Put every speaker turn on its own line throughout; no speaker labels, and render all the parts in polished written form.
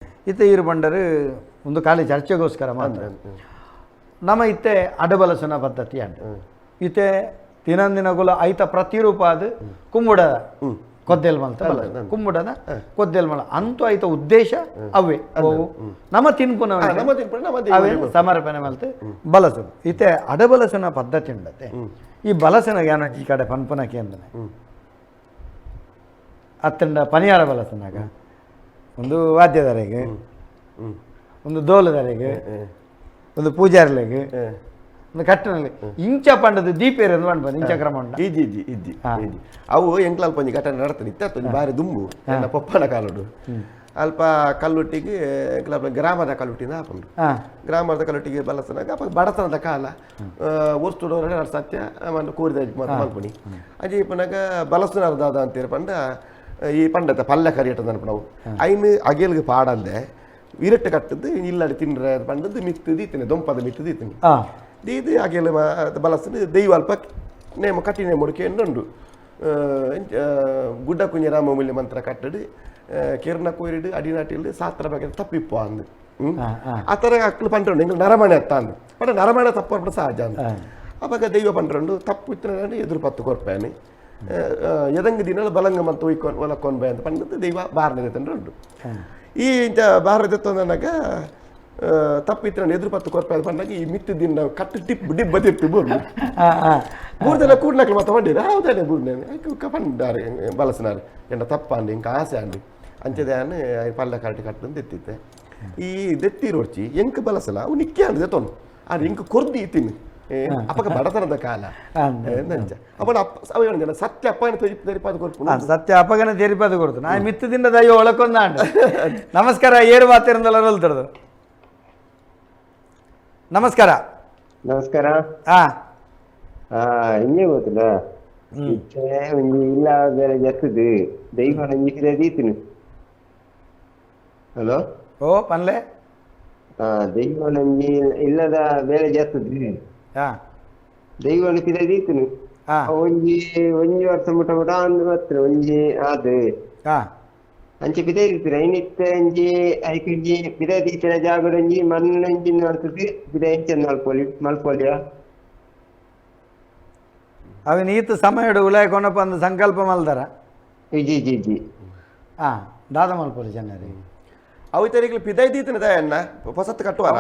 ಇತ್ತೆ ಇರು ಬಂಡರು ಒಂದು ಖಾಲಿ ಚರ್ಚೆಗೋಸ್ಕರ ಮಾತ್ರ ನಮ್ಮ ಇತ್ತೆ ಅಡಬಲಸನ ಪದ್ಧತಿ ಅಂಟ ಇತ್ತೆ ದಿನದಿನಗುಲ ಐತ ಪ್ರತಿರೂಪ ಅದು ಕುಂಬುಡದ ಕೊದ್ದೆಲ್ ಮಲ್ತ ಕುಂಬುಡದ ಕೊದ್ದೆಲ್ ಮಲ ಅಂತೂ ಐತ ಉದ್ದೇಶ ಅವೇ ನಮ್ಮ ತಿನ್ಪುನ ಅವೇ ಸಮರ್ಪಣೆ ಮಲ್ತೆ ಬಲಸು ಇತ್ತೆ ಅಡಬಲಸನ ಪದ್ಧತಿ ಉಂಡತೆ ಈ ಬಲಸನ ಜ್ಞಾನ ಈ ಕಡೆ ಪನ್ಪುನಕ್ಕೆ ಅಂದನೆ ಅತ್ತಂಡ ಪನಿಯಾರ ಬಲಸನಾಗ ಒಂದು ವಾದ್ಯದರೆಗೆ ಒಂದು ದೋಲದರೆಗೆ ಒಂದು ಪೂಜಾರಲೆಗೆ ಒಂದು ಕಟ್ಟನಲ್ಲಿ ಇಂಚ ಪಂಡದ ದೀಪೇರು ಅಂತ ಮಾಡ್ಬೋದು ಇಂಚ ಕ್ರಮ
ಇಜ್ಜಿ ಅವು ಎಂಕ್ಲಲ್ಪ ಒಂಜಿ ಘಟನೆ ನಡ್ತಾನೆ ಇತ್ತ ಬಾರಿ ದುಂಬು ಪಪ್ಪನ ಕಾಲುಡು ಅಲ್ಪ ಕಲ್ಲುಟ್ಟಿಗೆ ಗ್ರಾಮದ ಕಲ್ಲುಟ್ಟಿನ ಹಾಕೊಂಡು ಗ್ರಾಮದ ಕಲ್ಲುಟ್ಟಿಗೆ ಬಲಸನಾಗ ಅಪ್ಪ ಬಡತನದ ಕಾಲ ವಸ್ತುಡೋರ ಸತ್ಯ ಕೂರಿದ ಮಲ್ಪಣಿ ಅಜಿ ಪನಗ ಬಲಸನಾರ್ದಾದ ಅಂತೇಳಿ ಪಂಡ ಈ ಪಂಡತ ಪಲ್ಯ ಕರಿಯಟ ನೆನಪು ನಾವು ಐನು ಅಗೇಲ್ಗೆ ಪಾಡಂದೆ ಇರಟ್ಟು ಕಟ್ಟದ್ದು ಇಲ್ಲಡಿ ತಿನ್ರ ಪಂಡದ್ದು ಮಿತ್ತು ದೀತನೆ ದೊಂಪದ ಮಿತ್ತು ದೀತನೆ ದೀದು ಅಗೇಲು ಬಲಸನ ದೈವ ಅಲ್ಪ ನೇಮ ಕಟ್ಟಿನ ಮುಡಿಕೆ ಉಂಡು ಗುಡ್ಡ ಕುಂಜ ರಾಮಮೂಲ್ಯ ಮಂತ್ರ ಕಟ್ಟಡು ಕಿರಣ ಕೂರಿಡು ಅಡಿನಾಟಿಲ್ದು ಸಾತ್ರ ಬಗ್ಗೆ ತಪ್ಪಿಪ್ಪ ಅಂದು ಆ ಥರ ಅಕ್ಕಲು ಪಂಡ್ರು ಎಂಗ್ಳು ನರಮಣೆ ಅತ್ತ ಅಂದು ಪಂಡ ನರಮಣೆ ತಪ್ಪು ಸಹಜ ಅಂದು ಅವಾಗ ದೈವ ಪಂಡ್ರಂಡು ತಪ್ಪು ಇತ್ತು ಎದುರು ಪತ್ತು ಕೊರ್ಪಾನಿ ಎದಂಗ ದಿನ ಬಲಂಗ ಮತ್ತು ಒಲಕ್ಕೊಂಡ್ ಬೈ ಅಂತ ಪಂಡದ್ದು ದೈವ ಬಾರನೇ ತಂದ್ರೆ ಉಂಟು ಈ ಇಂಥ ಬಾರದ ತಂದನಾಗ ತಪ್ಪಿತ್ತು ನಾನು ಎದುರು ಪತ್ತು ಕೊರ್ಪಾಯಿ ಬಂದಾಗ ಈ ಮಿತ್ತು ದಿನ ಕಟ್ಟು ಡಿಬ್ಬ ತಿಪ್ಪಿ ಬೋರ್ನು ಬೂರ್ದೆಲ್ಲ ಕೂಡ್ಲಕ್ಕೆ ಮತ್ತೆ ಬಂದಿರ ಹೌದಾನೆ ಬೂರ್ನೆ ಪಂಡಾರೆ ಬಲಸನಾರೆ ಎಂಡ ತಪ್ಪ ಅಂಡಿ ಇಂಕ ಆಸೆ ಅಂಡಿ ಅಂಚದೆ ಪಲ್ಯ ಕಟ್ಟಿ ಕಟ್ಟು ತೆತ್ತಿತ್ತೆ ಈ ದೆತ್ತಿರೋಡ್ಚಿ ಎಂಕ ಬಲಸಲ ಅವು ನಿಕ್ಕೆ ಅಂದ ತೊಂದು ಅದು ಇಂಕ ಕೊರ್ದಿ ತಿನ್ನು ಅಪ್ಪಗ ಬಡತನದ ಕಾಲ ನಂಚ ಅಪ್ಪ ಸತ್ಯ ಅಪ್ಪನ ತೆರಿಪಾದ ಕೊರ್ಪು
ಸತ್ಯ ಅಪ್ಪಗನ ತೆರಿಪಾದ ಕೊಡ್ತು ನಾ ಮಿತ್ತದಿಂದ ದಯ್ಯ ಒಳಕೊಂದಾಂಡ ನಮಸ್ಕಾರ ಏರು ಮಾತಿರಂದಲ್ಲ ಹೇಳ್ತಿರೋದು ನಮಸ್ಕಾರ
ನಮಸ್ಕಾರ ಹಿಂಗೆ ಗೊತ್ತಿಲ್ಲ ಇಲ್ಲ ಬೇರೆ ಜತ್ತದು ದೈವ ನಂಜಿದೀತೀನಿ ಹಲೋ
ಓ ಪನ್ಲೆ
ದೈವ ನಂಜಿ ಇಲ್ಲದ ಬೇರೆ ಜತ್ತದು ದೈವ ದೀತೀನಿ ಒಂಜಿ ವರ್ಷ ಮುಟ ಮುಟ ಅಂದ್ ಮಾತ್ರ ಒಂಜಿ ಅದು ಅಂಚೆ ಬಿದ ಇರ್ತೀರ ಐನಿತ್ತ ಅಂಜಿ ಐಕಂಜಿ ಬಿದ ದೀತಿನ ಜಾಗಡಂಜಿ ಮಣ್ಣಂಜಿ ನೋಡ್ತದೆ ಬಿದ ಎಂಚನ್ ಮಲ್ಪೊಲಿಯ
ಅವನ್ ಈತ ಸಮಯ ಉಲಾಯ ಕೊನಪ್ಪ ಅಂದ ಸಂಕಲ್ಪ ಮಲ್ದಾರ
ಜಿ
ದಾದ ಮಲ್ಪೊಲಿ ಚೆನ್ನಾಗಿ
ಅವು ತರಿಗಳು ಪಿದೈ ದೀತನ ದಯಣ್ಣ ಹೊಸತ್ತು ಕಟ್ಟುವಾರ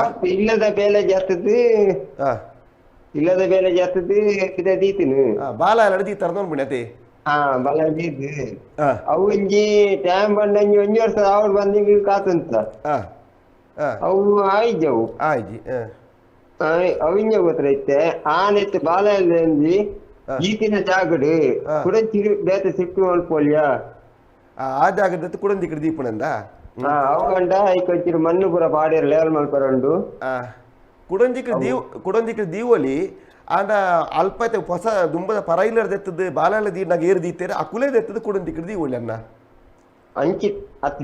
ಇಲ್ಲದ ಬೇಲೆ ಜಾಸ್ತದೆ ಬಿದ ದೀತಿನ
ಬಾಲ ಎಲ್ಲ ದೀತಾರ ನೋಡ್ಬಿಡಿ
ಬಲ ದೀದು ಅವು ಇಂಜಿ ಟೈಮ್ ಬಂದಂಜಿ ಒಂಜಿ ವರ್ಷ ಅವ್ರು ಬಂದಿಂಗಿ ಕಾತಂತ ಅವು ಆಯ್ಜವು ಅವಿಂಜ ಗೊತ್ತೈತೆ ಆನೆತ್ತು ಬಾಲ ಎಲ್ಲಂಜಿ ಈತಿನ ಜಾಗಡು ಕುಡಂಚಿರು ಬೇತ ಸಿಟ್ಟು ಮಲ್ಪೋಲಿಯ
ಆ ಜಾಗದ ಕುಡಂದಿ ಕಡೆ ದೀಪನಂದ
ಅವು ಗಂಡ ಐಕೊಂಚಿರು ಮಣ್ಣು ಪೂರ ಪಾಡಿರ ಲೇವಲ್ ಮಲ್ಪರಂಡು
ಕುಡಂಜಿಕ ದೀವಲಿ ಆಂಡ ಅಲ್ಪ ಹೊಸ ದುಂಬದ ಪರೈಲರ್ ದೆತ್ತದ ಬಾಲಾಲ ದೀನಾಗ ಏರ್ ದೀತೇರೆ ಅಕುಲೆ ದೆತ್ತದ ಕುಡಂಜಿಕ ದೀವಲಿ ಅನ್ನ
ಅಂಚಿ ಅತ್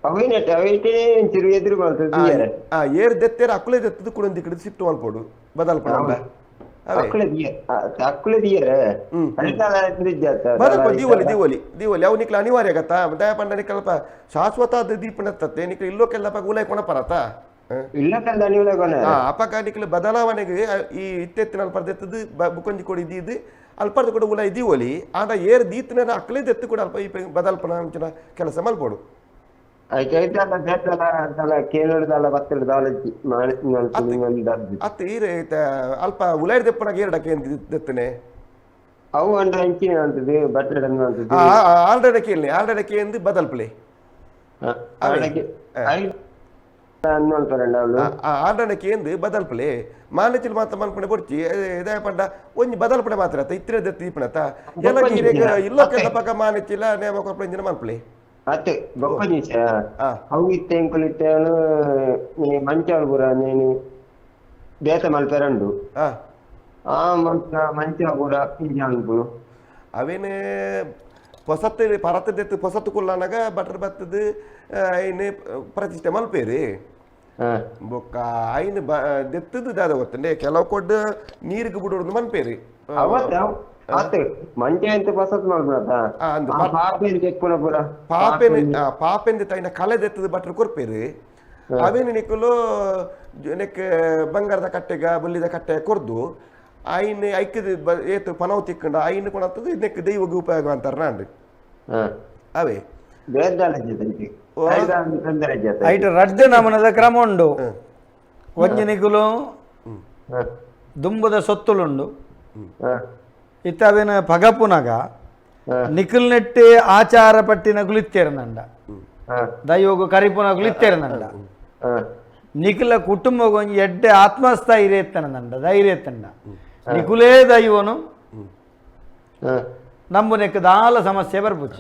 ಅವಿನಟ್ ಅವೈಟೇ ಚಿರು ಎದುರು ಮಾಡ್ತದೆ
ಏರ್ ದೆತ್ತೇರ ಅಕುಲೆ ದೆತ್ತದ ಕುಡಂಜಿಕ ಶಿಫ್ಟ್ ಮಾಡ್ಕೊಡು ಬದಲ್ಪಡ ದೀವಲಿ ಅವು ನಿಕ್ಲ ಅನಿವಾರ್ಯ ಆಗತ್ತಾ ದಯ ಪಂಡ ನಿಕಲ್ಪ ಶಾಶ್ವತ ದೀಪನತ್ತತ್ತೆ ನಿಕ್ಲ ಇಲ್ಲೋಕೆಲ್ಲ ಉಲಾಯ್ ಕೊಣ ಪರತಾ ಅಪಕ ನಿಕ್ಲ ಬದಲಾವಣೆಗೆ ಈ ಇತ್ತೆತ್ತಿನ ಅಲ್ಪರ್ದೆತ್ತದು ಬುಕೊಂಜಿ ಕೊಡಿ ದೀದು ಅಲ್ಪರ್ದ ಕೂಡ ಉಲಾಯ್ ದೀವಲಿ ಆಂಡ ಏರ್ ದೀತನ ಅಕ್ಲೆ ದೆತ್ತು ಕೂಡ ಅಲ್ಪ ಈ ಬದಲ್ಪನ ಅಂಚಿನ ಕೆಲಸ ಮಲ್ಪೋಡು ಅತ್ತ ಈರ ಅಲ್ಪ ಉಲಾಯ್ದ ದೆಪ್ಪನಾಗ ಏರಡಕ್ಕೆ ದೆತ್ತನೆ
ಅವು ಅಂಡ ಅಂಚಿನ ಅಂತದೆ ಬಟ್ಟೆ
ಆಲ್ರೆಡಕ್ಕೆ ಆಲ್ರೆಡಕ್ಕೆ ಎಂದು ಬದಲ್ಪಲೆ ಆರ್ಡನಕ್ಕೆ ಎಂದು ಬದಲ್ಪಲೆ ಮಾನಚಿಲ್ ಮಾತ್ರ ಮಲ್ಪನೆ ಬರ್ಚಿ ಇದೇ ಪಂಡ ಒಂಜಿ ಬದಲ್ಪನೆ ಮಾತ್ರ ಇತ್ತಿನ ದೀಪನತ್ತ ಎಲ್ಲ ಇಲ್ಲೋಕೆಲ್ಲ ಪಕ್ಕ ಮಾನಚಿಲ್ಲ ನೇಮ ಕೊರ್ಪಂಜಿನ ಮಲ್ಪಲೆ
ಅತ್ತೆ ಬೊಕ್ಕನೀಚ ಅವು ಇತ್ತೆ ಎಂಕುಲಿತ್ತೇಳು ಮಂಚಾಳು ಪೂರ ನೀನು ಬೇತ ಮಲ್ಪೆರಂಡು ಮಂಚ ಪೂರ ಇಂಜಾನ್ಪು
ಅವೇನು ಹೊಸತ್ತು ಪರತದೆತ್ತು ಹೊಸತ್ತು ಕುಲ್ಲನಾಗ ಬಟ್ರ್ ಬತ್ತದ ಐನು ಪ್ರತಿಷ್ಠೆ ಮಲ್ಪೇರಿ ಬೊಕ್ಕ ಐನು ದೆತ್ತದು ದಾದ ಗೊತ್ತಂಡೆ ಕೆಲವು ಕೊಡ್ಡು ನೀರಿಗೆ ಬಿಡೋದು ಮನ್ಪೇರಿ
ಆತ ಮಂಚ ಎಂತ ಪಸತ್ ಮಾಡ್ಬಿಡತ್ತ
ಅಂದ್
ಪಾಪೇನ್ ತೆಪ್ಪುನ ಪುರ
ಪಾಪೆಂದು ತೈನ ಕಳೆದೆತ್ತದ ಬಟ್ರು ಕೊರ್ಪೇರು ಅವೇನು ನಿಕ್ಕಲು ನೆಕ್ ಬಂಗಾರದ ಕಟ್ಟೆಗ ಬುಲ್ಲಿದ ಕಟ್ಟೆ ಕೊರ್ದು ಐನ್ ಐಕ್ಯದ ಏತು ಪನವ್ ತಿಕ್ಕಂಡ ಐನ್ ಕೊಣತ್ತದು ನೆಕ್ ದೈವಗೆ ಉಪಯೋಗ ಅಂತಾರ ನಾಂಡು ಅವೇ
ಐಟ್ ರಡ್ಡು ನಮನದ ಕ್ರಮ ಉಂಡು ಒಂಜಿ ನಿಗುಲು ದುಂಬುದ ಸೊತ್ತುಲುಂಡು ಇತ್ತ ಅವೇನ ಪಗಪುನಗ ನಿಖಿಲ್ ನೆಟ್ಟಿ ಆಚಾರ ಪಟ್ಟಿನಗುಲು ಇತ್ತೇರನಂಡ ದೈವಗು ಕರಿಪುನಗುಲು ಇತ್ತೇರನಂಡ ನಿಖಿಲ ಕುಟುಂಬ ಒಂಜಿ ಎಡ್ಡೆ ಆತ್ಮಸ್ಥೈರ್ಯ ಎತ್ತನಂಡ ಧೈರ್ಯ ಎತ್ತಂಡ ನಿಖುಲೇ ದೈವನು ನಮ್ಮು ನೆಕ್ ದಾಲ ಸಮಸ್ಯೆ ಬರ್ಬೋದು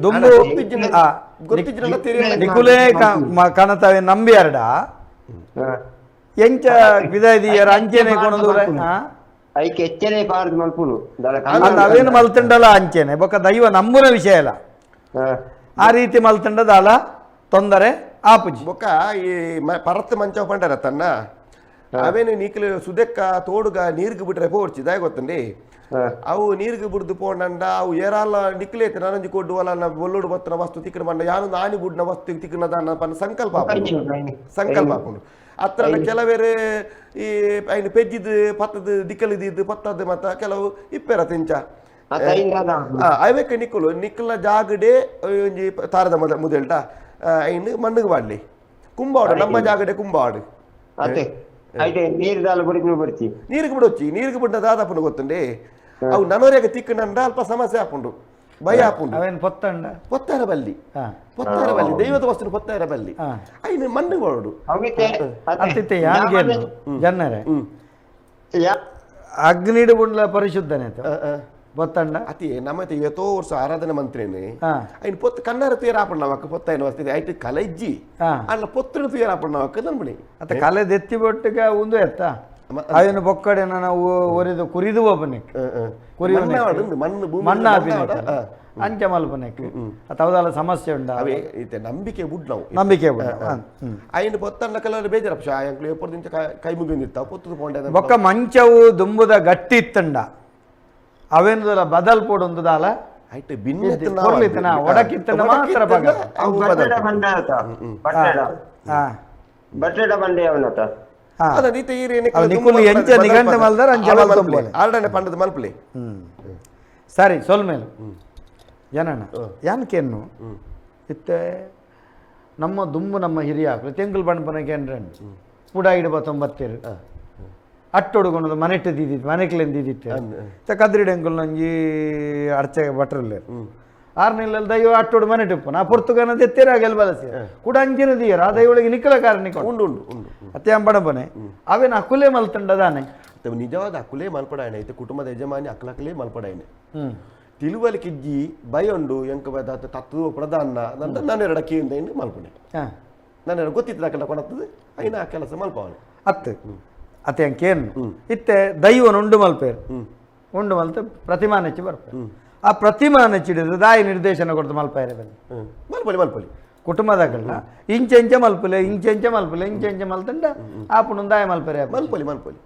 ದುಂಬು ನಿಖುಲೇ ಕಣತವೆ ನಂಬಿಯರ್ಡ ಎಂಚ ವಿದಾಯದಿಯರ ಅಂಚೆನೆ ಕೊಣದೂರ ಅವೇನು ಮಲ್ತಂಡಲ್ಲ ಅಂಚೆನೆ ಬೊಕ್ಕ ದೈವ ನಂಬುನ ವಿಷಯ ಅಲ್ಲ ಆ ರೀತಿ ಮಲ್ತಂಡದಾಲ ತೊಂದರೆ ಆಪುಜಿ
ಬೊಕ್ಕ ಈ ಪರತ್ ಮಂಚ ಪಂಡರ ತನ್ನ ಅವೇನು ನೀಕಲು ಸುದೆಕ್ಕ ತೋಡುಗ ನೀರ್ಗೆ ಬಿಟ್ರೆ ಪೋಡ್ಚಿದ ಗೊತ್ತಂಡಿ ಅವು ನೀರ್ಗೆ ಬಿಡ್ದು ಪೋಂಡ ಅವು ಏರಾಲ ನಿಕ್ಲೇತೆ ನನಂಜಿ ಕೊಡ್ಡು ಅಲ್ಲ ಬೊಲ್ಲುಡು ಬತ್ತನ ವಸ್ತು ತಿಕ್ಕನ ಬಂಡ ಯಾನೊಂದು ಆನಿ ಬುಡ್ನ ವಸ್ತು ತಿಕ್ಕನದ ಪನ್ನ ಸಂಕಲ್ಪ ಹಾಕೊಂಡು ಅತ್ರ ಕೆಲವೇರು ಈ ಐನು ಪೆಜ್ಜಿದ್ ಪತ್ತದ ದಿಕ್ಕಲಿದ್ದು ಪತ್ತದ ಮತ್ತ ಕೆಲವು ಇಪ್ಪೆರ ತಿಂಚ ಅವಕ್ಕೆ ನಿಕ್ಕಲ ಜಾಗಡೆ ಒಂಜಿ ತಾರದ ಮುದೆಲ್ಟ ಐನು ಮಣ್ಣುಗೆ ಬಾಡ್ಲಿ ಕುಂಬಾಡು ನಮ್ಮ ಜಾಗಡೆ ಕುಂಬಾಡು ನೀರಿಗೆ ಬಿಡೊಚ್ಚಿ ನೀರಿಗೆ ಬಿಡ್ಡ ದಾದಾಪುನ ಗೊತ್ತುಂಡೆ ಅವು ನನವರೆಗೆ ತಿಕ್ಕನಂಡ ಅಲ್ಪ ಸಮಸ್ಯೆ ಹಾಕೊಂಡು ಭಯ ಹಾಕೊಂಡು ಪೊತ್ತಾರ ಬಲ್ಲಿ ದೈವದ ವಸ್ತು ಪೊತ್ತಾರ ಬಲ್ಲಿ ಐನು ಮಣ್ಣು ಬಾಡು
ಜನ್ನರೆ ಅಗ್ನಿಡು ಬುಂಡ್ಲ ಪರಿಶುದ್ಧನೆ ಗೊತ್ತಂಡ
ಅತಿ ನಮ್ಮತ್ತೆ ಎಷ್ಟೋ ವರ್ಷ ಆರಾಧನೆ ಮಂತ್ರಿನೇ ಐನ್ ಪೊತ್ತು ಕನ್ನಡ ತೇರ ಹಾಪಣ್ಣ ಅವಕ್ಕೆ ಪೊತ್ತಾಯಿನ ವಸ್ತಿದೆ ಐಟ್ ಕಲೆಜ್ಜಿ ಅಲ್ಲ ಪೊತ್ತನ ತೇರ ಹಾಪಣ್ಣ ಅವಕ್ಕೆ ನನ್ಬಣಿ
ಅತ್ತ ಕಲೆ ದೆತ್ತಿ ಬೊಟ್ಟಿಗೆ ಒಂದು ಎತ್ತ ಅವೇನು ಬೊಕ್ಕಡೆ ನಾವು ಒರಿದು ಕುರಿದು ಒಬ್ಬನಿಕ್ ಮಣ್ಣು ಅಂಚ ಮಲ್ಪನೆಕ್ ತವದಾಲ ಸಮಸ್ಯೆ ಉಂಡ
ನಂಬಿಕೆ ಬುಡ್ ನಾವು
ನಂಬಿಕೆ
ಐನು ಪೊತ್ತನ್ನ ಕೆಲವರು ಬೇಜಾರಪ್ಪ ಎಂಕ್ಲು ಎಪ್ಪತ್ತು ನಿಂಚ ಕೈ ಮುಗಿದಿರ್ತಾವ ಪೊತ್ತು ಪೋಂಡೆ
ಬೊಕ್ಕ ಮಂಚವು ದುಂಬುದ ಗಟ್ಟಿ ಇತ್ತಂಡ ಅವೇನು ಬದಲ್ಪೋಡು ಒಂದು ದಾಲ
ಐಟ್ ಭಿನ್ನ
ಒಡಕಿತ್ತನ ಮಾತ್ರ ಸರಿ ಸೊಲ್ಮೇಲೆ ಜನಣ್ಣ ಯಾನ್ಕೇನು ಇತ್ತೆ ನಮ್ಮ ದುಂಬು ನಮ್ಮ ಹಿರಿಯ ತೆಂಗುಲ್ ಬಣ್ಪನಕ್ಕೆ ಏನ್ರ ಪುಡ ಇಡಬ 90 ಅಟ್ಟೊಡುಗೊಂಡು ಮನೆಟ್ಟು ದಿದ್ದಿತ್ತು ಮನೆಕ್ಲೆಂದು ದಿದ್ದಿತ್ತು ಕದ್ರಿಡೆಂಗುಲ್ ನಂಜಿ ಅರ್ಚೆ ಬಟ್ರಲ್ಲೇ ಆರ್ನೆಲ್ಲಲ್ಲಿ ದೈವ ಅಟ್ಟೋಡು ಮನೆಟಿಪ್ಪು ನಾ ಪುರ್ತುಗನ ತೆತ್ತೇರ ಗೆಲ್ ಬಲಸಿ ಕೂಡ ಅಂಜಿನ ದಿಯರ ಆ ದೈವಳಿಗೆ ನಿಕ್ಕಲ ಕಾರಣಿಕ
ಉಂಡು
ಅತ್ತೆ ಅಂಬಣಪನೆ ಅವೇನು ಅಕುಲೆ ಮಲ್ತಂಡದಾನೆ
ನಿಜವಾದ ಅಕುಲೇ ಮಲ್ಪಡಾಯನೆ ಐತೆ ಕುಟುಂಬದ ಯಜಮಾನಿ ಅಕ್ಲಕಲೇ ಮಲ್ಪಡಾಯನೆ ತಿಳುವಲಿಕಿಜ್ಜಿ ಭಯೊಂಡು ಎಂಕ ತತ್ವ ಪ್ರಧಾನ ನಾನು ಎರಡಕ್ಕಿಯಿಂದ ಇನ್ನು ಮಲ್ಪಣೆ ನಾನು ಗೊತ್ತಿದ್ದಕಲ್ಲ ಕೊಣತ್ತದು ಐನ ಆ ಕೆಲಸ ಮಲ್ಪವನೆ
ಅತ್ತೆ ಅತ್ತೆ ಅಂಕೇನು ಇತ್ತೆ ದೈವನುಂಡು ಮಲ್ಪೇರು ಉಂಡು ಮಲ್ತ ಪ್ರತಿಮಾ ನೆಚ್ಚಿ ಬರ್ಪೇರು ಆ ಪ್ರತಿಮಾ ನೆಚ್ಚಿಡಿದ್ರೆ ದಾಯಿ ನಿರ್ದೇಶನ ಕೊಡ್ತು ಮಲ್ಪಾಯರೆ
ಮಲ್ಪಲಿ
ಕುಟುಂಬದಾಗಲ್ಲ ಇಂಚೆಂಚ ಮಲ್ಪಲೆ ಇಂಚೆಂಚ ಮಲ್ತಂಡ ಆಪುಣ ದಾಯ ಮಲ್ಪರೆ
ಮಲ್ಪಲಿ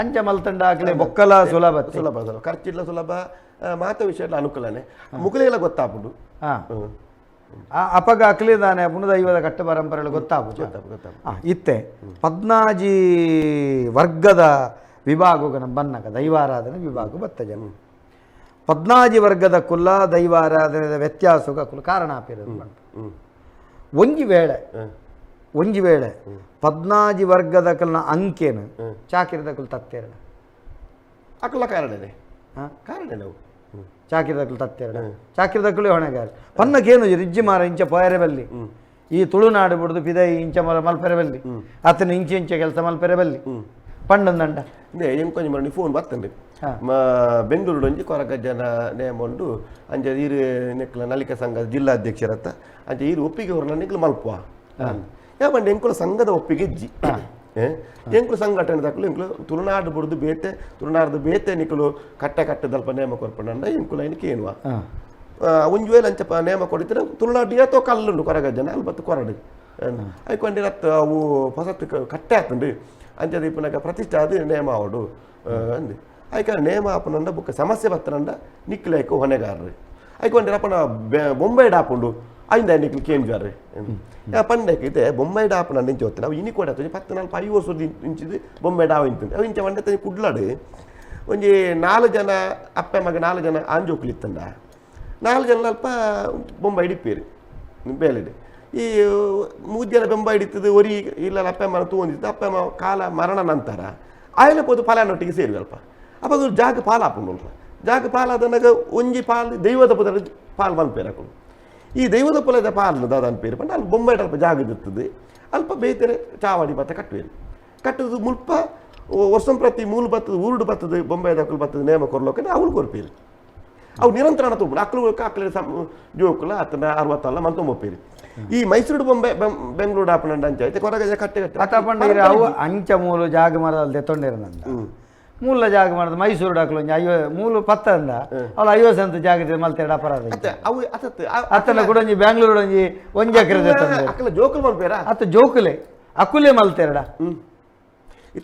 ಅಂಚ ಮಲ್ತಂಡ ಆಗ್ಲೇ ಬೊಕ್ಕಲ ಸುಲಭ
ಖರ್ಚಿಲ್ಲ ಸುಲಭ ಮಾತ ವಿಷಯ ಅನುಕೂಲನೆ ಮುಗುಲೆಲ್ಲ ಗೊತ್ತಾಗ್ಬಿಡು
ಅಪಗ ಅಕ್ಲಿದಾನೆ ಪುನಃ ದೈವದ ಕಟ್ಟ ಪರಂಪರೆಗಳು ಗೊತ್ತಾಗ್ಬೋದು ಇತ್ತೆ 14 ವರ್ಗದ ವಿಭಾಗನ ಬನ್ನಕ ದೈವಾರಾಧನೆ ವಿಭಾಗ ಬತ್ತ ಜನ 14 ವರ್ಗದ ಕುಲ್ಲ ದೈವಾರಾಧನೆಯ ವ್ಯತ್ಯಾಸಗ ಕುಲ ಕಾರಣ ಆಪಿರೋದು ಒಂಜಿ ವೇಳೆ 14 ವರ್ಗದ ಕಲ್ನ ಅಂಕೆನು ಚಾಕಿರದ ಕುಲ್ ತತ್ತೇರಡ
ಅಕಲ ಕಾರಣನೇ ನಾವು
ಚಾಕಿರದಕ್ಕಲು ತತ್ತೇರಡ ಚಾಕಿರದಕ್ಕಲು ಹೊಣೆಗಾರ ಪನ್ನಕೇನು ರಿಜ್ಜಿ ಮಾರ ಇಂಚ ಪೋಯರೆ ಬಲ್ಲಿ ಈ ತುಳುನಾಡು ಬಿಡ್ದು ಪಿದೈ ಇಂಚ ಮಲ್ಪೆರೆ ಬಲ್ಲಿ ಆತನ ಇಂಚೆ ಕೆಲಸ ಮಲ್ಪೆರೆ ಬಲ್ಲಿ ಪಂಡಂದಂಡ
ಎಂಕೊಂಜಿ ಮರ ಫೋನ್ ಬರ್ತಂడి ಬೆಂಗಳೂರು ಒಂಜಿ ಕೊರಗ ಜನ ನೇಮೊಂಡು ಅಂಚ ಈರು ನೆಕ್ಲ ನಲಿಕೆ ಸಂಘದ ಜಿಲ್ಲಾಧ್ಯಕ್ಷರತ್ತ ಅಂಚ ಈರು ಒಪ್ಪಿಗೆ ಹೊರ ನಿಕ್ಲು ಮಲ್ಪುವ ಯಾವಂಡೆ ಎಂಕುಲ ಸಂಘದ ಒಪ್ಪಿಗೆ ಇಜ್ಜಿ ಎಂಕುಲು ಸಂಘಟನೆ ದಕ್ಕಲು ಎಂಕುಲು ತುಳುನಾಡು ಬುಡ್ದು ತುಳುನಾಡ್ದು ಬೇತೆ ನಿಕ್ಕಲು ಕಟ್ಟೆ ದಲ್ಪ ನೇಮ ಕೊರ್ಪಂಡ ಎಂಕುಲ ಏನಕ್ಕೆ ಏನುವ ಒಂಜು ವೇಳೆ ಅಂಚ ನೇಮ ಕೊಡಿದ್ರೆ ತುಳುನಾಡು ಏತೋ ಕಲ್ಲುಂಡು ಕೊರಗ ಜನ ಅಲ್ಲಿ ಬತ್ತು ಕೊರಡು ಐಕೊಂಡಿ ಅವು ಹೊಸ ಕಟ್ಟೆ ಆತುಂಡು ಅಂಚದ ಇಪ್ಪನಾಗ ಪ್ರತಿಷ್ಠೆ ಅದು ನೇಮ ಅವಡು ಅಂದು ಐಕ ನೇಮ ಆಪನಂಡ ಬುಕ್ಕ ಸಮಸ್ಯೆ ಬತ್ತನಂಡ ನಿಕ್ಲೇಕು ಹೊಣೆಗಾರರು ಐಕೊಂಡ್ರೆ ಅಪ್ಪನ ಬೊಂಬೈ ಡಾಪುಂಡು ಐಂದ ನಿಕ್ಲಿ ಕೇಂದ್ಗಾರ್ರಿ ಪಂಡಕ್ಕೆ ಇದೆ ಬೊಂಬೈ ಡಾಪನ ನಿಂಚೆ ಹೋಗ್ತಾನೆ ಅವು ಇನಿ ಕೂಡ 14 ವರ್ಷ ಇಂಚಿದು ಬೊಂಬೈ ಡಾವ ಇಂತು ಅವು ಇಂಚೆ ಮಂಡೆ ಕುಡ್ಲಾಡು ಒಂಜಿ 4 ಜನ ಅಪ್ಪ ಮಗ 4 ಜನ ಆಂಜೋಕ್ಲಿತ್ತಂಡ 4 ಜನ ಅಲ್ಪ ಬೊಂಬೈ ಹಿಡಿಪೇರು ಬೇಲೆಡೆ ಈ 3 ಜನ ಬೊಂಬೈ ಹಿಡಿತದ್ದು ಒರಿ ಇಲ್ಲ ಅಪ್ಪ ಮನ ತೂಂದಿತ್ತು ಅಪ್ಪ ಕಾಲ ಮರಣ ನಂತರ ಆಯ್ಲ ಪೋದು ಫಲಾನೊಟ್ಟಿಗೆ ಸೇರಿ ಅಲ್ಪ ಅಪ್ಪ ಜಾಗ ಪಾಲಾಪುಂಡು ಅಲ್ಪ ಜಾಗ ಪಾಲಾದನಾಗ ಒಂಜಿ ಪಾಲು ದೈವದ ಪದ ಪಾಲು ಮಲ್ಪೇರು ಹಾಕೊಂಡು ಈ ದೈವದ ಪೊಲದ ಪಾಲು ದಾದನ ಪೇರು ಪಂಡ ಅಲ್ಲಿ ಬೊಂಬೈ ಅಲ್ಪ ಜಾಗ ಇರ್ತದೆ ಅಲ್ಪ ಬೇಯ್ತಾರೆ ಚಾವಾಡಿ ಬತ್ತ ಕಟ್ಟುವೇರು ಕಟ್ಟುದು ಮುಲ್ಪ ವರ್ಷಂ ಪ್ರತಿ ಮೂಲು ಬತ್ತದ ಊರುಡು ಬತ್ತದ ಬೊಂಬೈ ದಕ್ಕಲು ಬತ್ತದ ನೇಮ ಕೊರ್ಲೋಕೆ ಅವ್ಳು ಕೊರ್ಪೇರು ಅವು ನಿರಂತರ ತುಂಬ ಅಕ್ಲು ಜೋಕುಲ ಅತನ 60 ಮಂತೊಂಬಪ್ಪೇರು ಈ ಮೈಸೂರು ಬೊಂಬೆ ಬೆಂಗಳೂರು ಆಪನಂಡ ಅಂಚೆ ಕೊರಗಜ ಕಟ್ಟೆ
ಕಟ್ಟೆ ಅವು ಅಂಚ ಮೂಲು ಜಾಗ ಮರದಲ್ಲಿ ತೊಂಡಿರಂದ ಮೂಲ ಜಾಗ ಮಾಡಿದ ಮೈಸೂರು ಡಾಕ್ಲು ಮೂಲು ಪತ್ತಂದ ಅವಳು 50 ಸೆಂಟ್ ಜಾಗ ಮಲ್ತೇಡ ಅಪರಾಧ ಅತ್ತನ ಕೂಡ ಬ್ಯಾಂಗ್ಳೂರು ಒಂಜಿ ಎಕರೆ
ಅಕ್ಕಲ ಜೋಕುಲ್ ಮಲ್ಪೇರ
ಅತ್ತ ಜೋಕುಲೆ ಅಕುಲೆ ಮಲ್ತೇರಡ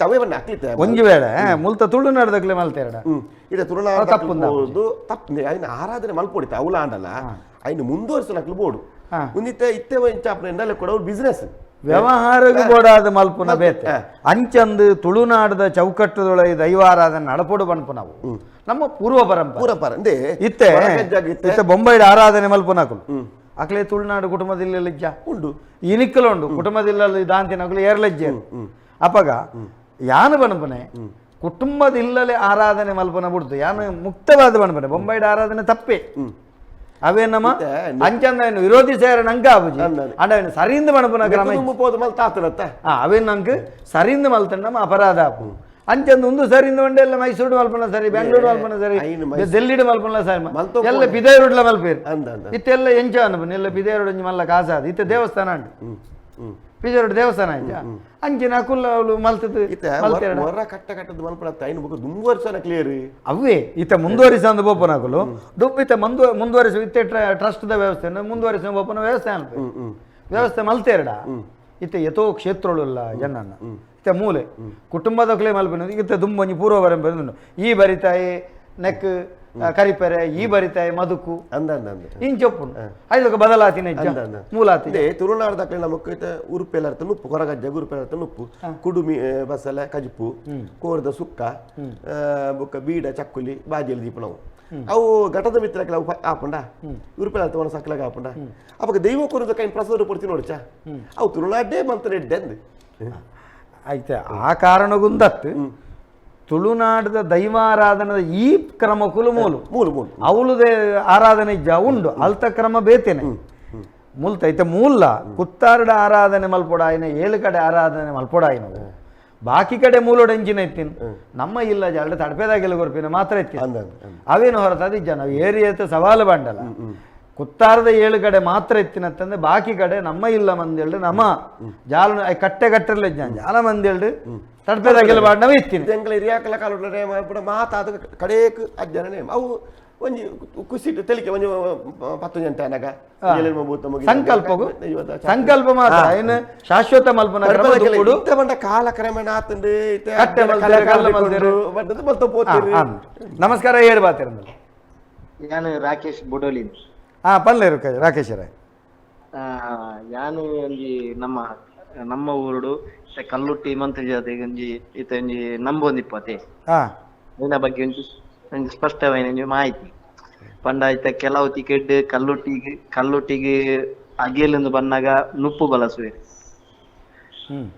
ಅವೇ ಬಣ್ಣ ಅಕ್ಲಿತ್ತೆ
ಒಂಜಿ ವೇಳೆ ಮುಲ್ತ ತುಳುನಾಡದಕ್ಲೆ ಮಲ್ತೇರಡ
ಇದು ತುಳುನಾಡ ತಪ್ಪು ಐನ ಆರಾಧನೆ ಮಲ್ಪೊಡಿತ ಅವಳ ಆಂಡಲ್ಲ ಐನು ಮುಂದುವರಿಸಲಕ್ಲು ಬೋಡು ಮುಂದಿತ್ತೆ ಇತ್ತೆ ಚಾಪನ ಎಂಡಲ್ಲ ಕೂಡ ಅವ್ರು ಬಿಸ್ನೆಸ್
ವ್ಯವಹಾರಗೂ ಬೋಡಾದ ಮಲ್ಪುನ ಬೇತೆ ಅಂಚಂದು ತುಳುನಾಡದ ಚೌಕಟ್ಟದೊಳಗೆ ದೈವಾರಾಧನೆ ನಡಪೋಡು ಬನ್ಪು ನಾವು ನಮ್ಮ ಪೂರ್ವ ಪರಂಪರೆ ಇತ್ತೆ ಬೊಂಬೈಡ ಆರಾಧನೆ ಮಲ್ಪುನಕಲು ಅಕ್ಲೆ ತುಳುನಾಡು ಕುಟುಂಬದಿಲ್ಲ ಇಜ್ಜ ಉಂಡು ಇನಿಕ್ಕಲು ಉಂಡು ಕುಟುಂಬದಿಲ್ಲ ದಾಂತಿನಕಲು ಏರ್ಲಜ್ಜೆ ಅಪಗ ಯಾನು ಬನ್ಪನೆ ಕುಟುಂಬದಿಲ್ಲಲೆ ಆರಾಧನೆ ಮಲ್ಪನ ಬಿಡ್ತು ಯಾನು ಮುಕ್ತವಾದ ಬನ್ಪನೆ ಬೊಂಬೈಡ ಆರಾಧನೆ ತಪ್ಪೆ ಅವೇ ನಮ್ಮ ಅಂಚಂದ ವಿರೋಧಿ ಸೇರ ನಂಗೆ ಆಬುಜಿ ಅಂಡ ಸರಿಯಿಂದ ಮಣಪುನ ಕ್ರಮ ಅವೇ ನಂಗೆ ಸರಿಯಿಂದ ಮಲ್ತಂಡ ನಮ್ಮ ಅಪರಾಧ ಆಪು ಅಂಚಂದ ಒಂದು ಸರಿಯಿಂದ ಒಂಡೆ ಎಲ್ಲ ಮೈಸೂರು ಮಲ್ಪನ ಸರಿ ಬೆಂಗಳೂರು ಮಲ್ಪನ ಸರಿ ಡೆಲ್ಲಿಡ್ ಮಲ್ಪನ ಸರಿ ಎಲ್ಲ ಪಿದೇರುಡ್ಲ ಮಲ್ಪೇರು ಇತ್ತೆಲ್ಲ ಎಂಚ ಅನ್ಪನ ಎಲ್ಲ ಪಿದೇರುಡ್ ಮಲ್ಲ ಕಾಸಾದ ಇತ್ತೆ ದೇವಸ್ಥಾನ ಅಂಡು ಪಿದೇರುಡ್ ದೇವಸ್ಥಾನ ಅಂಚ ಅಂಚಿನ ಕುಲ್ಲ ಅವಳು ಮಲ್ತದ್ದು
ಕಟ್ಟದ ಮಲ್ಪನ ಐನು ಬುಕ್ ದುಂಬುವರ್ಸನ ಕ್ಲಿಯರ್
ಅವೇ ಇತ್ತ ಮುಂದುವರಿಸ ಅಂದ ಬೋಪನಾಕಲು ದುಬ್ಬ ಇತ್ತ ಮುಂದುವರಿಸ ಇತ್ತೆ ಟ್ರಸ್ಟ್ ದ ವ್ಯವಸ್ಥೆ ಮುಂದುವರಿಸ ಬೋಪನ ವ್ಯವಸ್ಥೆ ಅನ್ಪ ವ್ಯವಸ್ಥೆ ಮಲ್ತೇರಡ ಇತ್ತ ಯಥೋ ಕ್ಷೇತ್ರಳುಲ್ಲ ಜನನ ಇತ್ತ ಮೂಲೆ ಕುಟುಂಬದ ಕ್ಲೇ ಮಲ್ಪಿನ ಇತ್ತ ದುಂಬಂಜಿ ಪೂರ್ವ ಬರಂಬ ಈ ಬರಿತಾಯಿ ನೆಕ್ ಕರಿಪೆರೆ ಈ ಬರಿತಾಯಿ ಮದುಕು ಇಂಚೊಪ್ಪು ಐದಕ್ಕೆ ಬದಲಾತಿನ ಮೂಲಾತಿ
ತುಳುನಾಡದಕ್ಕೆ ನಮಕ್ ಉರುಪೆಲ್ಲರ್ತ ನುಪ್ಪು ಕೊರಗಜ್ಜ ಗುರುಪೆಲ್ಲರ್ತ ನುಪ್ಪು ಕುಡುಮಿ ಬಸಲೆ ಕಜುಪು ಕೋರದ ಸುಕ್ಕ ಬೊಕ್ಕ ಬೀಡ ಚಕ್ಕುಲಿ ಬಾಜಿಯಲ್ಲಿ ದೀಪನವು ಅವು ಘಟದ ಮಿತ್ರಕ್ಕೆ ಅವು ಆಪುಂಡ ಉರುಪೆಲ್ಲರ್ತ ಒಂದು ಸಕ್ಕಲಾಗ ಆಪುಂಡ ಅವಾಗ ದೈವ ಕೊರದ ಕೈ ಪ್ರಸಾದ ಕೊಡ್ತೀನಿ ನೋಡ್ಚ ಅವು ತುಳುನಾಡೇ ಮಂತ್ರ ನೆಡ್ಡೆ ಅಂದು
ಆಯ್ತಾ ಆ ಕಾರಣಗುಂದತ್ತು ತುಳುನಾಡದ ದೈವಾರಾಧನದ ಈ ಕ್ರಮ ಮೂಲು ಅವಳದೇ ಆರಾಧನೆ ಇಜ್ಜ ಉಂಡು ಅಲ್ತ ಕ್ರಮ ಬೇತೇನೆ ಮುಲ್ತ ಐತೆ ಮೂಲ ಕುತ್ತಾರಡ ಆರಾಧನೆ ಮಲ್ಪೊಡಾಯಿನ 7 ಕಡೆ ಆರಾಧನೆ ಮಲ್ಪೊಡಾಯಿನವು ಬಾಕಿ ಕಡೆ ಮೂಲೊಡೆಂಚಿನ ಎತ್ತಿನ ನಮ್ಮ ಇಲ್ಲ ಜಾಲ್ಡ ತಡಪೇದಾಗೆಲ್ಲ ಗೊರ್ಪಿನ ಮಾತ್ರ ಎತ್ತಿನ ಅವೇನು ಹೊರತದ ಇಜ್ಜ ನಾವು ಏರಿಯತ್ತ ಸವಾಲು ಬಂಡಲ್ಲ ಕುತ್ತಾರದ 7 ಕಡೆ ಮಾತ್ರ ಎತ್ತಿನತ್ತಂದ್ರೆ ಬಾಕಿ ಕಡೆ ನಮ್ಮ ಇಲ್ಲ ಮಂದಿ ನಮ್ಮ ಜಾಲ ಕಟ್ಟೆ ಕಟ್ಟರಲ್ಲ ಜಾಲ ಮಂದಿ ತಡಪೇದಾಗೆಲ್ಲ ಬಾಡ್ನವೇ ಇತ್ತೀನಿ
ಜಂಗಲ ಹಿರಿಯಾಕಲ ಕಾಲ ಮಾತಾದ ಕಡೇಕ್ ಅಜ್ಜನೇ ಅವು ಒಂಜಿ ಕುಸಿಟ್ಟು ತೆಲಿಕೆ ಒಂಜಿ 10 ಗಂಟೆ ಅನಗ
ಸಂಕಲ್ಪ ಮಾತ್ರ ಏನು ಶಾಶ್ವತ ಮಲ್ಪನ
ಬಂಡ ಕಾಲ ಕ್ರಮೇಣ ಆತಂಡು
ನಮಸ್ಕಾರ ಹೇಳಿ ಬಾತಿರ
ನಾನು ರಾಕೇಶ್ ಬುಡೋಲಿ
ಪಲ್ಲೇರು ರಾಕೇಶ್
ಯಾನು ಒಂಜಿ ನಮ್ಮ ಊರುಡು ಕಲ್ಲುಟ್ಟಿ ಮಂತ್ರಿ ಜಾತಿ ಒಂಜಿ ಇತ್ತ ಒಂಜಿ ನಂಬೊಂದಿಪ್ಪತೆ ಇದರ ಬಗ್ಗೆ ಒಂಜಿ ಸ್ಪಷ್ಟವಾದ ಮಾಹಿತಿ ಪಂಡ ಐತ ಕೆಲವು ಟಿಕೆಟ್ ಕಲ್ಲುಟ್ಟಿಗೆ ಅಗಿಯಲೆಂದು ಬಂದಾಗ ನುಪ್ಪು ಬಳಸುವೇರು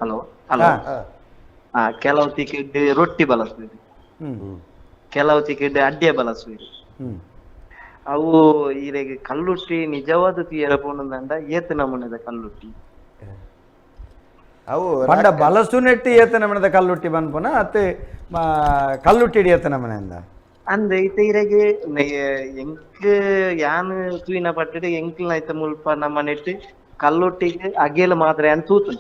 ಹಲೋ ಕೆಲವು ಟಿಕೆಟ್ ರೊಟ್ಟಿ ಬಳಸುವೇರು ಕೆಲವು ಟಿಕೆಟ್ ಅಡ್ಡೆ ಬಳಸುವೇರು ಅವು ಈಗ ಕಲ್ಲುಟ್ಟಿ ನಿಜವಾದ ತೀರ ಪೋಣದಂಡ ಏತ ನಮೂನೆದ ಕಲ್ಲುಟ್ಟಿ
ಅವು ಪಂಡ ಬಲಸು ನೆಟ್ಟಿ ಏತ ನಮೂನೆದ ಕಲ್ಲುಟ್ಟಿ ಬನ್ಪುನ ಅತ್ತೆ ಕಲ್ಲುಟ್ಟಿ ಏತ ನಮೂನೆಯಿಂದ
ಅಂದ ಐತ ಇರಗೆ ಎಂಕ್ ಯಾನ್ ತೂಯಿನ ಪಟ್ಟಿಗೆ ಎಂಕ್ಲ ಐತ ಮುಲ್ಪ ನಮ್ಮ ನೆಟ್ಟು ಕಲ್ಲುಟ್ಟಿಗೆ ಅಗೇಲ ಮಾತ್ರ ಯಾನ್ ತೂತು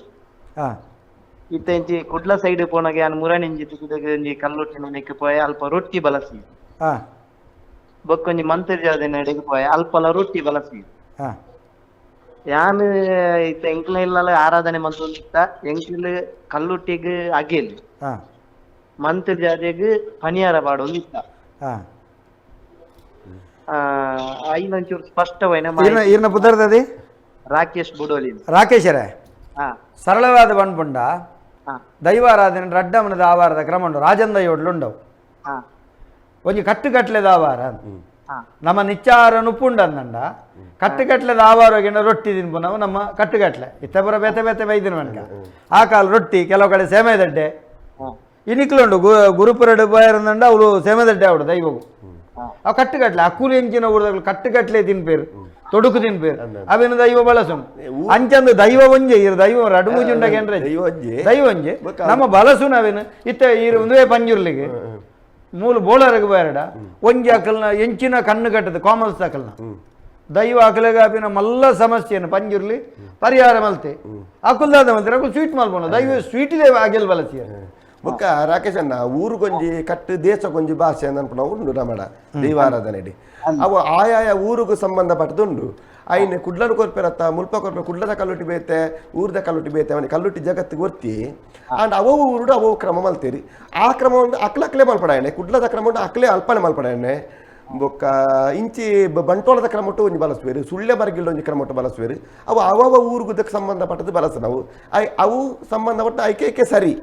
ಇತ್ತ ಇಂಚಿ ಕುಡ್ಲ ಸೈಡ್ ಪೋನಾಗ ಯಾನ್ ಮುರಣಿಂಜಿ ತುಕುದಗೆ ಕಲ್ಲುಟ್ಟಿನ ನೆಕ್ಕೆ ಪೋಯ ಅಲ್ಪ ರೊಟ್ಟಿ ಬಳಸಿ ಬೊಕ್ಕೊಂಜಿ ಮಂತ್ರಿ ಜಾದಿನ ಎಡೆಗೆ ಪೋಯ ಅಲ್ಪಲ ರೊಟ್ಟಿ ಬಳಸಿ ಯಾನ್ ಇತ್ತ ಎಂಕ್ಲ ಇಲ್ಲ ಆರಾಧನೆ ಮಂತ ಎಂಕ್ಲ ಕಲ್ಲುಟ್ಟಿಗೆ ಅಗೇಲಿ ಮಂತ್ ಜಾತೆಗ್ ಪನಿಯಾರ ಪಾಡೊಂದು ಇತ್ತ
ಹಾಂ
ಐನಂಚೂರು ಸ್ಪಷ್ಟವೈನ
ಈರ್ನ ಪುದರ್ದದಿ
ರಾಕೇಶ್ ಬುಡೋಲಿ
ರಾಕೇಶರೇ
ಹಾ
ಸರಳವಾದ ಬಣ್ಪುಂಡ
ಹಾ
ದೈವಾರಾಧನೆ ರಡ್ಡಮನದ ಆವಾರದ ಕ್ರಮ ಉಂಡು ರಾಜಂದ ಯೋಡ್ಲುಂಡವು
ಹಾ
ಒಂಜಿ ಕಟ್ಟುಕಟ್ಲೆದ ಆವಾರ
ಹಾ
ನಮ್ಮ ನಿಚ್ಚಾರ ನುಪ್ಪುಂಡ ಅಂದಂಡ ಕಟ್ಟುಕಟ್ಲೆದ ಆವಾರಗಿನ ರೊಟ್ಟಿ ತಿನ್ಪು ನಮ್ಮ ಕಟ್ಟುಕಟ್ಲೆ ಇತ್ತಪುರ ಬೇತೆ ಬೇತೆ ಬೈದಿನ ಮನ್ಕ ಆ ಕಾಲ ರೊಟ್ಟಿ ಕೆಲವು ಕಡೆ ಸೇಮೆದಡ್ಡೆ
ಹಾ
ಇನಿಕ್ಲುಂಡು ಗುರುಪುರಡು ಬಯರಂದಂಡ ಅವಳು ಸೇಮೆದಡ್ಡೆ ಅವಡು ದೈವಗು ಅವು ಕಟ್ಟುಕಟ್ಲೆ ಅಕ್ಕೂಲಿ ಎಂಚಿನ ಊರದಾಗಲು ಕಟ್ಟುಕಟ್ಲೆ ತಿನ್ಪೇರು ತೊಡುಕು ತಿನ್ಪೇರು ಅವೇನು ದೈವ ಬಳಸು ಅಂಚಂದು ದೈವ ಒಂಜೆ ಇರು ದೈವ ರಡುಮುಜುಂಡಗೆಂಡ್ರೆ ದೈವ ಒಂಜೆ ನಮ್ಮ ಬಲಸು ನಾವೇನು ಇತ್ತ ಇರು ಒಂದೇ ಪಂಜುರ್ಲಿಗೆ ಮೂಲ ಬೋಳರಗೆ ಬೇರಡ ಒಂಜಿ ಅಕಲ್ನ ಎಂಚಿನ ಕಣ್ಣು ಕಟ್ಟದ ಕಾಮಲ್ಸ್ ಅಕಲ್ನ ದೈವ ಅಕಲಗಾಪಿನ ಮಲ್ಲ ಸಮಸ್ಯೆಯನ್ನು ಪಂಜುರ್ಲಿ ಪರಿಹಾರ ಮಲ್ತೆ ಅಕುಲ್ದಾದ ಮಂತ್ರ ಅಕುಲ್ ಸ್ವೀಟ್ ಮಲ್ಪೋಣ ದೈವ ಸ್ವೀಟಿದೆ ಆಗಿಲ್ ಬಲಸಿ
ಬೊಕ್ಕ ರಾಕೇಶ್ ಅಣ್ಣ ಊರುಗೊಂಜಿ ಕಟ್ಟು ದೇಶಗೊಂಜಿ ಭಾಷೆ ಅನ್ಪುಣ ಉಂಡು ರಮಣ ದೈವಾರಾಧನೆ ಅವು ಆಯಾಯ ಊರಿಗೂ ಸಂಬಂಧಪಟ್ಟದುಂಡು ಐನ್ ಕುಡ್ಲನು ಕೊರ್ಪೆರತ್ತ ಮುಲ್ಪ ಕೊರ್ಪೆ ಕುಡ್ಲದ ಕಲ್ಲುಟಿ ಬೇತೆ ಊರ್ದ ಕಲ್ಲುಟಿ ಬೇತೆ ಅವನಿಗೆ ಕಲ್ಲುಟಿ ಜಗತ್ತಿಗೆ ಗೊತ್ತಿ ಅಂಡ್ ಅವು ಊರುಡು ಅವು ಕ್ರಮ ಮಲ್ತೀರಿ ಆ ಕ್ರಮ ಒಂದು ಅಕ್ಲಕ್ಲೆ ಮಲ್ಪಡಾಯನೆ ಕುಡ್ಲದ ಕ್ರಮ ಉಂಡು ಅಕ್ಲೆ ಅಲ್ಪನೆ ಮಲ್ಪಡಾಯನೆ ಬೊಕ್ಕ ಇಂಚಿ ಬಂಟೋಳದ ಕ್ರಮ ಒಟ್ಟು ಒಂಜಿ ಬಳಸುವೇರು ಸುಳ್ಳೆ ಬರಗಿಲ್ಲ ಒಂಜಿ ಕ್ರಮ ಒಟ್ಟು ಬಳಸುವೇರು ಅವು ಅವವ ಊರುಗುದಕ್ಕೆ ಸಂಬಂಧಪಟ್ಟದ್ದು ಬಳಸ ನಾವು ಅವು ಸಂಬಂಧಪಟ್ಟ ಐಕೆ ಸರಿ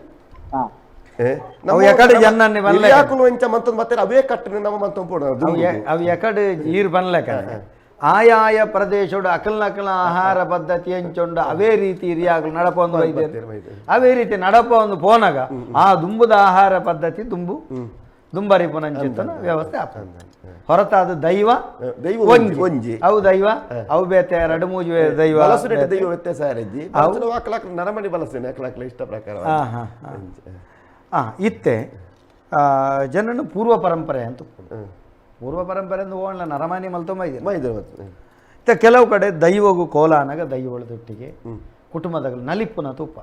ಅವೇ ಕಟ್ಟು ನಮ್ಮ
ಅವು ಎಕಡೆ ಈರು ಬನ್ಲೆಕ ಆಯಾಯ ಪ್ರದೇಶೋಡು ಅಕಲ್ನಕಲ ಆಹಾರ ಪದ್ಧತಿ ಹೆಂಚೊಂಡು ಅವೇ ರೀತಿ ಹಿರಿಯಾಗಲು ನಡಪೊಂದು ಅವೇ ರೀತಿ ನಡಪೊಂದು ಪೋನಾಗ ಆ ದುಂಬುದ ಆಹಾರ ಪದ್ಧತಿ ದುಂಬರಿ ಪುನಂಚಿತ್ತನ ವ್ಯವಸ್ಥೆ ಆಗ್ತದೆ ಹೊರತಾದ ದೈವ ಒಂಜಿ ಅವು ದೈವ ಅವು ಬೇತೆ ಎರಡು ಮೂಜು ದೈವ
ದೈವ ವ್ಯತ್ಯಾಸ ನರಮಣಿ ಬಳಸ್ತೇನೆ ಇಷ್ಟ ಪ್ರಕಾರ
ಇತ್ತೆ ಜನನು ಪೂರ್ವ ಪರಂಪರೆ ಅಂತ ಪೂರ್ವ ಪರಂಪರೆ ಅಂತ ಹೋಗಲ್ಲ ನರಮಾನಿ ಮಲ್ತೊಂಬೈದೆ ಇತ್ತೆ ಕೆಲವು ಕಡೆ ದೈವಗೂ ಕೋಲಾನಾಗ ದೈವಳದೊಟ್ಟಿಗೆ ಕುಟುಂಬದ ನಲಿಪ್ಪುನ ತುಪ್ಪ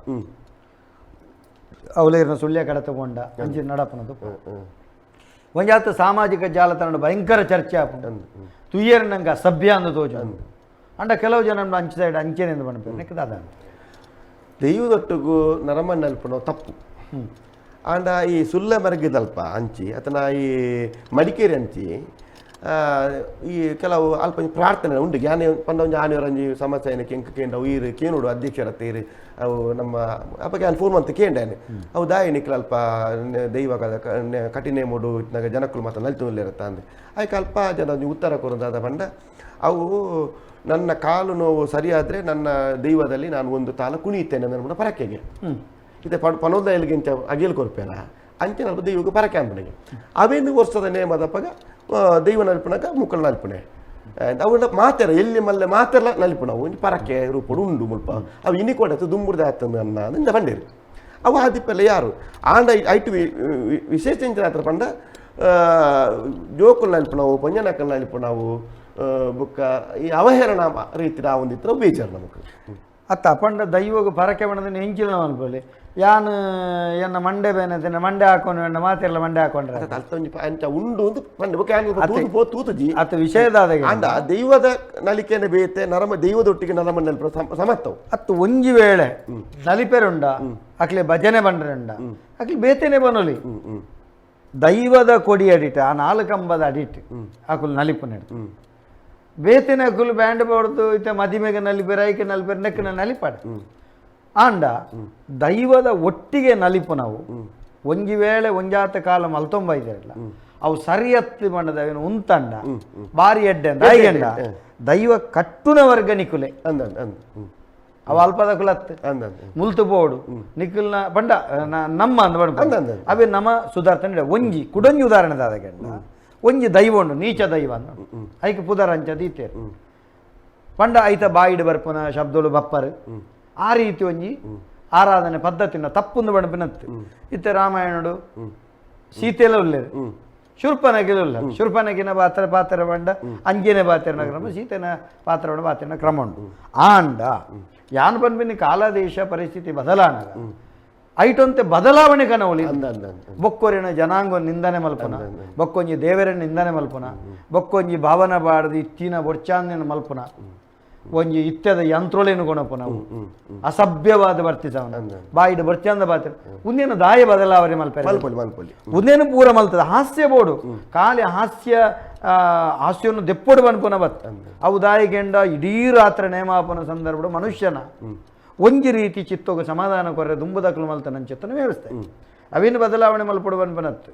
ಅವಲೇರಿನ ಸುಳ್ಯ ಕಡೆ ತಗೊಂಡ ಅಂಚಿನ ನಡಪನ ತುಪ್ಪ ಒಂಜಾತ ಸಾಮಾಜಿಕ ಜಾಲತಾಣ ಭಯಂಕರ ಚರ್ಚೆ ಆಪುಂಡು ತುಯ್ಯರ್ ನಂಗೆ ಸಭ್ಯ ಅಂದು ತೋಜು ಅಂಡ ಕೆಲವು ಜನ ಅಂಚಿದ ಅಂಚೆನೆಂದು ಬಣ್ಣ ಅದ
ದೈವದೊಟ್ಟಿಗೂ ನರಮಣ್ಣ ಅಲ್ಪನೋ ತಪ್ಪು ಆಂಡ ಈ ಸುಳ್ಳ ಮರಗಿದಲ್ಪ ಅಂಚಿ ಅಥವಾ ಈ ಮಡಿಕೇರಿ ಅಂಚಿ ಈ ಕೆಲವು ಅಲ್ಪ ಪ್ರಾರ್ಥನೆ ಉಂಟು ಜ್ಞಾನ ಪಂಡ ಒಂದು ಆನೆಯವರಂಜಿ ಸಮಸ್ಯೆ ಕೆಂಕ ಕೇಂದ್ರ ಈರು ಕೇನುಡು ಅಧ್ಯಕ್ಷರತ್ತೀರಿ ಅವು ನಮ್ಮ ಅಪ್ಪ ಕ್ಯಾನ್ ಫೋನ್ ಅಂತ ಕೇಂಡೇನೆ ಅವು ದಾಯಿ ನಿಕ್ಲ ಅಲ್ಪ ದೈವ ಕಠಿಣ ಮೂಡು ಇಟ್ನಾಗ ಜನಕ್ಕಳು ಮಾತ್ರ ನಲ್ತುಲ್ಲಿರುತ್ತ ಅಂದೆ ಅದಕ್ಕೆ ಅಲ್ಪ ಜನ ಉತ್ತರ ಕೊಡೋದಾದ ಪಂಡ ಅವು ನನ್ನ ಕಾಲು ನೋವು ಸರಿಯಾದರೆ ನನ್ನ ದೈವದಲ್ಲಿ ನಾನು ಒಂದು ತಾಲ ಕುಣಿಯುತ್ತೇನೆ ನನ್ನ ಪರಕೆಗೆ ಇದೆ ಪನೋದ ಎಲ್ಗಿಂಚ ಅಗಿಲ್ ಕೊರ್ಪೇನ ಅಂಚೆ ನಲ್ಪ ದೈವಕ್ಕೆ ಪರಕೆ ಅಂಪಣೆಗೆ ಅವೇನು ವರ್ಷದ ನೇಮದಪ್ಪಗ ದೈವ ನಲ್ಪಣಗ ಮುಕ್ಕಳ ನಲ್ಪಣೆ ಅವನ್ನ ಮಾತಾರ ಎಲ್ಲಿ ಮಲ್ಲೆ ಮಾತೆಲ್ಲ ನಲ್ಪಣವು ಪರಕೆ ರೂಪಡು ಉಂಡು ಮುಲ್ಪ ಅವು ಇನಿ ಕೊಡತ್ತು ದುಂಬುರ್ದ ಆತಂದು ಅನ್ನ ಬಂದಿರು ಅವು ಆದಿಪ್ಪೆಲ್ಲ ಯಾರು ಆಂಡ ಐಟು ವಿಶೇಷ ಹತ್ರ ಪಂಡ ಜೋಕುಲ್ ನಲ್ಪಣವು ಪಂಜನಕಲ್ ನಲ್ಪಣವು ಬುಕ್ಕ ಈ ಅವಹೇರಣ ರೀತಿ ಒಂದಿತ್ರ ಬೇಜಾರು ನಮಗೆ
ಅತ್ತ ಪಂಡ ದೈವಗ ಪರಕೆ ಬಣ್ಣದ ಹೆಂಚಿನ ಅನ್ಕೊಳ್ಳಿ ಯಾನು ಎನ್ನ ಮಂಡೆ ಬೇನೆ ಮಂಡೆ ಹಾಕೊಂಡು ಎನ್ನ ಮಾತೆಲ್ಲ ಮಂಡೆ ಹಾಕೊಂಡ್ರೆ
ಅಂಚ ಉಂಡು ತೂತುಜಿ
ಅತ್ತ ವಿಷಯದಾದ
ಅಂಡ ದೈವದ ನಲಿಕೆನ ಬೇತೆ ನರಮ ದೈವದೊಟ್ಟಿಗೆ ನರಮ ನಲ್ಪ ಸಮರ್ಥವು
ಅತ್ತು ಒಂಜಿ ವೇಳೆ ನಲಿಪೆರುಂಡ ಅಕ್ಲೆ ಭಜನೆ ಬಂಡ್ರೆಂಡ ಅಕ್ಲೆ ಬೇತೆನೆ ಬನ್ನೊಲಿ ದೈವದ ಕೊಡಿ ಅಡಿಟ್ ಆ 4 ಕಂಬದ ಅಡಿಟ್ ಅಕುಲ್ ನಲಿಪು ನೆಡ್ತು ಬೇತಿನ ಅಕುಲ್ ಬ್ಯಾಂಡ್ ಬಡ್ದು ಇತ್ತ ಮದಿಮೆಗೆ ನಲಿಪೇರು ಐಕೆ ನಲಿಪೇರು ನೆಕ್ಕಿನ ನಲಿಪಾಡು ಆಂಡ ದೈವದ ಒಟ್ಟಿಗೆ ನಲಿಪು ನಾವು ಒಂಜಿ ವೇಳೆ ಒಂಜಾತ ಕಾಲ ಮಲ್ತೊಂಬೈದಿರಲ್ಲ ಅವು ಸರಿಯತ್ತಿ ಬಣ್ಣದವೇನು ಉಂತಂಡ ಬಾರಿ ಎಡ್ಡೆ ಐಗಂಡ ದೈವ ಕಟ್ಟುನ ವರ್ಗ ನಿಕುಲೆ ಅವ ಅಲ್ಪದ ಕುಲತ್ ಮುಲ್ತು ಬೋಡು ನಿಖಿಲ್ನ ಬಂಡ ನಮ್ಮ ಅಂದ ಅವೇ ನಮ್ಮ ಸುಧಾರ್ತನೆ ಒಂಜಿ ಕುಡೊಂಜಿ ಉದಾಹರಣೆದಾದ ಗಂಡ ಒಂಜಿ ದೈವ ಉಂಡು ನೀಚ ದೈವ ಅನ್ನ ಐಕೆ ಪುದರ ಅಂಚದ ಇತ್ತೇರು ಪಂಡ ಐತ ಬಾಯಿಡು ಬರ್ಪನ ಶಬ್ದಗಳು ಬಪ್ಪರು ಆ ರೀತಿ ಒಂಜಿ ಆರಾಧನೆ ಪದ್ಧತಿನ ತಪ್ಪುಂದು ಬಣಪಿನತ್ತು ಇತ್ತೆ ರಾಮಾಯಣಡು ಸೀತೆಲ್ಲ ಉಳ್ಳೇರು ಶೂರ್ಪನಗಿಲು ಉಲ್ಲ ಶೂರ್ಪನಗಿನ ಪಾತ್ರ ಬಂಡ ಅಂಜನೆ ಪಾತ್ರನ ಕ್ರಮ ಸೀತೆನ ಪಾತ್ರ ಬಂಡ ಪಾತ್ರನ ಕ್ರಮ ಉಂಟು ಆಂಡ ಯಾನ್ ಬಂದ್ಬಿನಿ ಕಾಲ ದೇಶ ಪರಿಸ್ಥಿತಿ ಬದಲಾಣಗ ಐಟೊಂತೆ ಬದಲಾವಣೆ ಕನವಳಿ ಬೊಕ್ಕೊರಿನ ಜನಾಂಗ ನಿಂದನೆ ಮಲ್ಪನ ಬೊಕ್ಕೊಂಜಿ ದೇವರನ್ನ ನಿಂದನೆ ಮಲ್ಪನ ಬೊಕ್ಕೊಂಜಿ ಭಾವನ ಬಾಡ್ದು ಇತ್ತಿನ ಬೊಡ್ಚಾಂದಿನ ಮಲ್ಪನ ಒಂಜಿ ಇತ್ಯದ ಯಂತ್ರೋಳೇನು ಗುಣಪು ನಾವು ಅಸಭ್ಯವಾದ ಬರ್ತಿದ್ದವನು ಬಾಯಿಡು ಬರ್ತಿಯಂದ ಬಾತ ಉಂದೇನು ದಾಯ ಬದಲಾವಣೆ ಮಲ್ಪೆ ಉಂದೇನು ಪೂರ ಮಲ್ತದ ಹಾಸ್ಯ ಬೋಡು ಖಾಲಿ ಹಾಸ್ಯವನ್ನು ದೆಪ್ಪೊಡು ಬನ್ಪುನ ಬತ್ತ ಅವು ದಾಯಿಗೆಂಡ ಇಡೀ ರಾತ್ರಿ ನೇಮಾಪನ ಸಂದರ್ಭ ಮನುಷ್ಯನ ಒಂಜಿ ರೀತಿ ಚಿತ್ತೋಗ ಸಮಾಧಾನ ಕೊರ್ರೆ ದುಂಬುದಕ್ಲು ಮಲ್ತ ನನ್ನ ಚಿತ್ತನ ವ್ಯವಸ್ಥೆ ಅವೇನು ಬದಲಾವಣೆ ಮಲ್ಪಡು ಬನ್ಪನತ್ತು